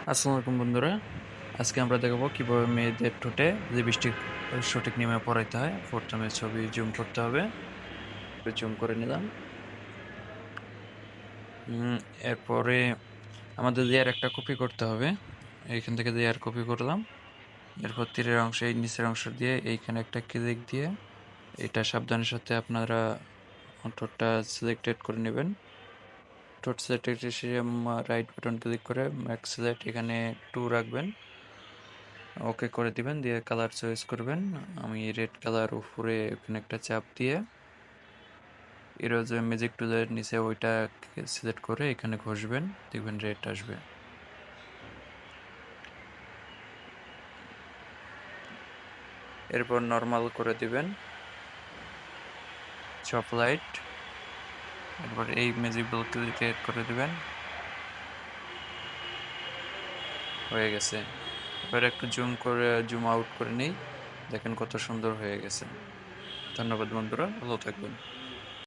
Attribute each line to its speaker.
Speaker 1: আসসালামু আলাইকুম বন্ধুরা। আজকে আমরা দেখব কিভাবে মেয়েদের ঠোঁটে লিপস্টিক সঠিক নিয়মে পরাইতে হয়। প্রথমে ছবি জুম করতে হবে। জুম করে নিলাম। এরপরে আমাদের লেয়ার একটা কপি করতে হবে। এইখান থেকে লেয়ার কপি করলাম। এরপর তীরের অংশে এই নিচের অংশ দিয়ে এইখানে একটা ক্লিক দিয়ে এটা সাবধানের সাথে আপনারা ঠোঁটটা সিলেক্টেড করে নেবেন। ঠোঁট সিলেক্টেড শেষে রাইট বাটন ক্লিক করে ম্যাক্স সিলেক্ট এখানে 2 রাখবেন। ওকে করে দিবেন, দিয়ে কালার চয়েস করবেন। আমি রেড কালার উপরে এখানে একটা চাপ দিয়ে ইরেজ ম্যাজিক টুলের নিচে ওইটা সিলেক্ট করে এখানে ঘষবেন, দেখবেন রেড আসবে। এরপর নর্মাল করে দিবেন, সব লাইট। এরপর এই ম্যাজিক বল ক্লিক করে দিবেন, হয়ে গেছে। এবার একটু জুম আউট করে নেই, দেখেন কত সুন্দর হয়ে গেছে। ধন্যবাদ বন্ধুরা, ভালো থাকবেন।